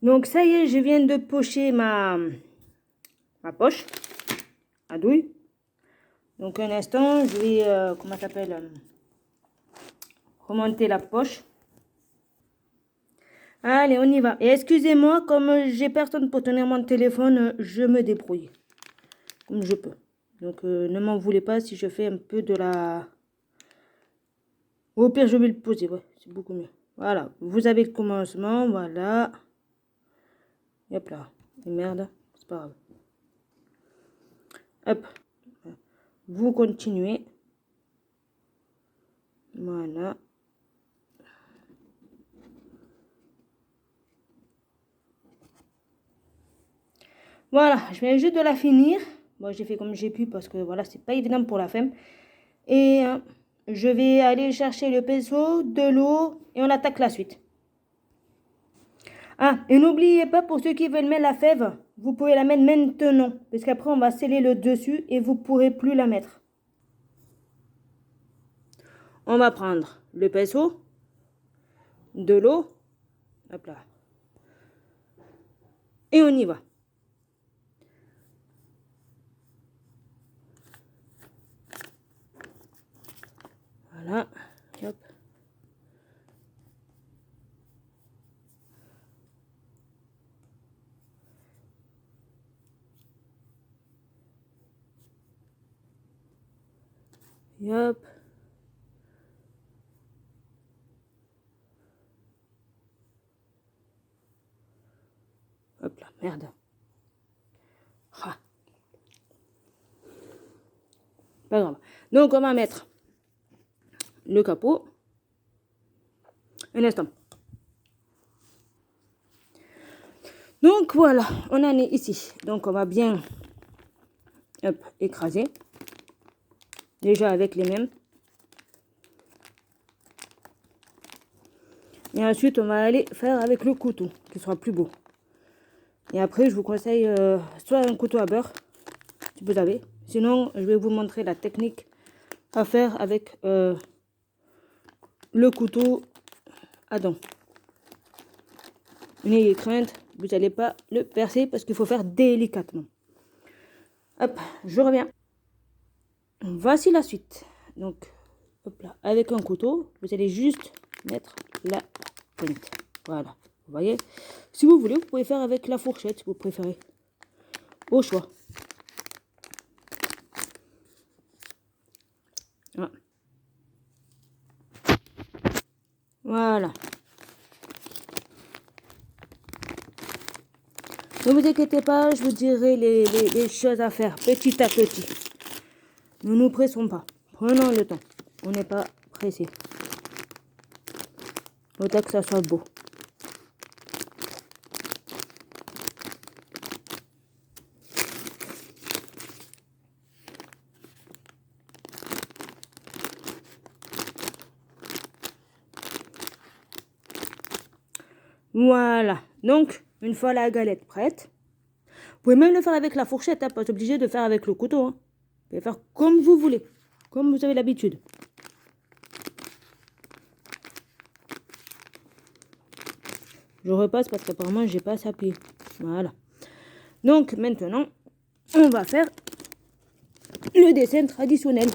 Donc ça y est, je viens de pocher ma poche à douille. Donc un instant, je vais, comment ça s'appelle, remonter la poche. Allez, on y va. Et excusez-moi, comme j'ai personne pour tenir mon téléphone, je me débrouille comme je peux. Donc ne m'en voulez pas si je fais un peu de la... Au pire, je vais le poser, ouais, c'est beaucoup mieux. Voilà, vous avez le commencement, voilà. Hop là. Et merde, c'est pas grave. Hop. Vous continuez. Voilà. Voilà, je viens juste de la finir. Bon, j'ai fait comme j'ai pu parce que voilà, c'est pas évident pour la femme. Et je vais aller chercher le pinceau, de l'eau et on attaque la suite. Ah, et n'oubliez pas pour ceux qui veulent mettre la fève, vous pouvez la mettre maintenant. Parce qu'après, on va sceller le dessus et vous pourrez plus la mettre. On va prendre le pinceau, de l'eau, hop là. Et on y va. Voilà, hop. Et hop. Hop là, merde. Ah. Pas grave. Donc, on va mettre le capot. Un instant. Donc, voilà, on en est ici. Donc, on va bien hop, écraser. Déjà avec les mêmes. Et ensuite, on va aller faire avec le couteau, qui sera plus beau. Et après, je vous conseille soit un couteau à beurre, si vous avez. Sinon, je vais vous montrer la technique à faire avec le couteau à dents. N'ayez crainte, vous n'allez pas le percer parce qu'il faut faire délicatement. Hop, je reviens. Voici la suite. Donc, hop là, avec un couteau, vous allez juste mettre la pointe. Voilà, vous voyez. Si vous voulez, vous pouvez faire avec la fourchette, si vous préférez. Au choix. Voilà. Ne vous inquiétez pas, je vous dirai les choses à faire petit à petit. Ne nous pressons pas. Prenons le temps. On n'est pas pressé. Autant que ça soit beau. Voilà. Donc, une fois la galette prête, vous pouvez même le faire avec la fourchette, hein, pas obligé de faire avec le couteau. Hein. Vous pouvez faire comme vous voulez, comme vous avez l'habitude. Je repasse parce qu'apparemment, j'ai pas assez appuyé. Voilà. Donc, maintenant, on va faire le dessin traditionnel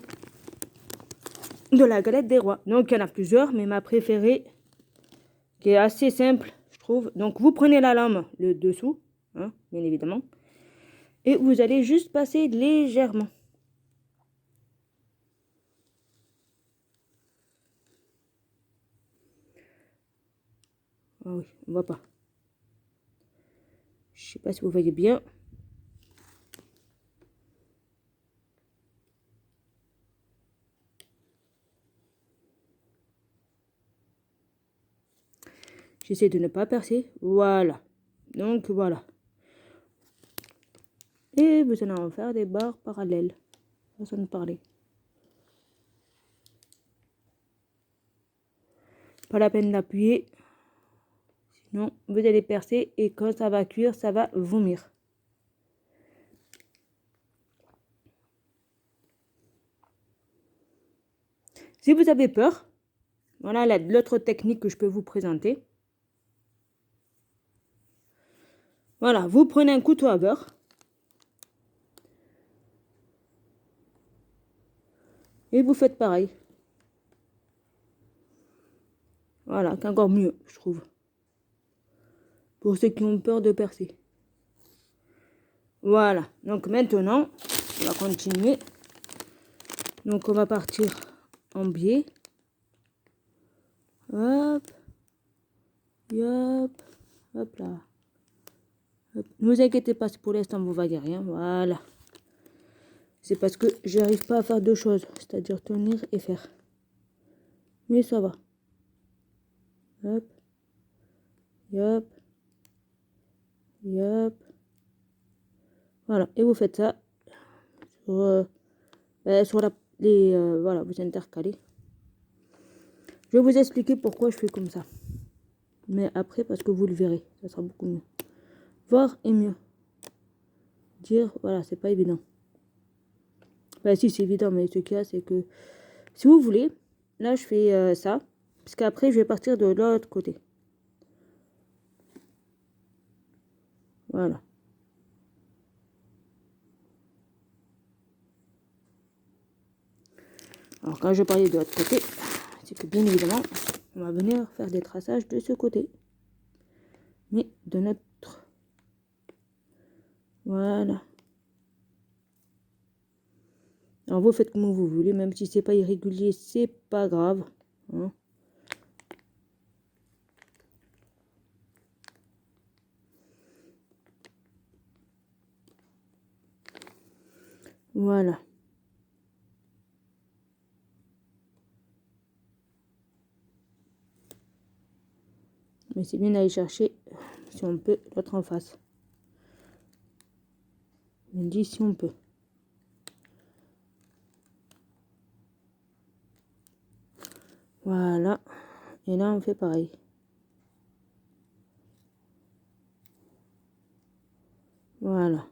de la galette des rois. Donc, il y en a plusieurs, mais ma préférée, qui est assez simple, je trouve. Donc, vous prenez la lame, le dessous, hein, bien évidemment, et vous allez juste passer légèrement. Ah oui, on voit pas. Je sais pas si vous voyez bien. J'essaie de ne pas percer. Voilà. Donc, voilà. Et vous allez en faire des barres parallèles. Façon de parler. Pas la peine d'appuyer. Sinon, vous allez percer et quand ça va cuire, ça va vomir. Si vous avez peur, voilà l'autre technique que je peux vous présenter. Voilà, vous prenez un couteau à beurre. Et vous faites pareil. Voilà, c'est encore mieux, je trouve. Pour ceux qui ont peur de percer. Voilà, donc maintenant, on va continuer. Donc on va partir en biais. Hop. Hop. Hop là. Hop. Ne vous inquiétez pas, pour l'instant vous ne voyez rien. Voilà. C'est parce que j'arrive pas à faire deux choses. C'est-à-dire tenir et faire. Mais ça va. Hop. Hop. Hop. Voilà. Et vous faites ça sur voilà, vous intercalez. Je vais vous expliquer pourquoi je fais comme ça. Mais après, parce que vous le verrez, ça sera beaucoup mieux. Voir est mieux. Dire, voilà, c'est pas évident. Bah si, c'est évident, mais ce qu'il y a, c'est que si vous voulez, là, je fais ça. Parce qu'après, je vais partir de l'autre côté. Voilà. Alors, quand je parlais de l'autre côté, c'est que bien évidemment, on va venir faire des traçages de ce côté. Mais de notre... Voilà. Alors, vous faites comme vous voulez, même si c'est pas irrégulier, c'est pas grave. Hein. Voilà. Mais c'est bien d'aller chercher, si on peut, l'autre en face. On dit si on peut. Voilà. Et là, on fait pareil. Voilà.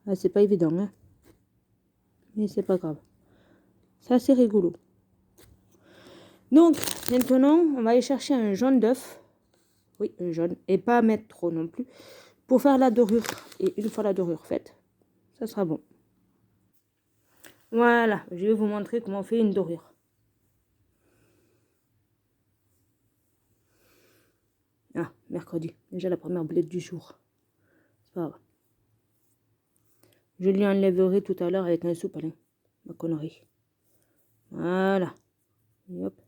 Ah, c'est pas évident, hein. Mais c'est pas grave. Ça, c'est rigolo. Donc, maintenant, on va aller chercher un jaune d'œuf. Oui, un jaune. Et pas mettre trop non plus. Pour faire la dorure. Et une fois la dorure faite, ça sera bon. Voilà. Je vais vous montrer comment on fait une dorure. Ah, mercredi. Déjà la première boulette du jour. C'est pas grave. Je lui enlèverai tout à l'heure avec un soupalin. Ma connerie. Voilà. Et hop.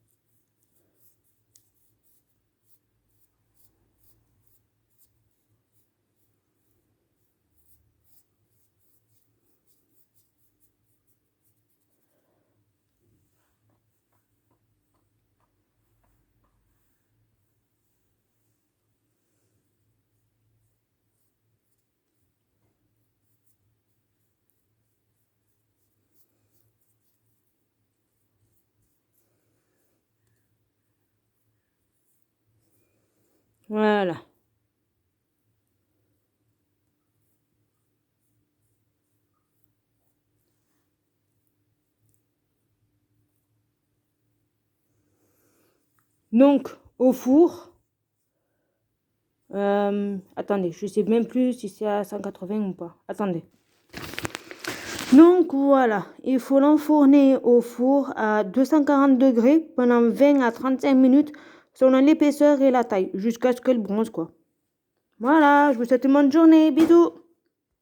Voilà. Donc, au four. Attendez, je sais même plus si c'est à 180 ou pas. Attendez. Donc voilà, il faut l'enfourner au four à 240 degrés pendant 20 à 35 minutes selon l'épaisseur et la taille, jusqu'à ce qu'elle bronze quoi. Voilà, je vous souhaite une bonne journée, bisous.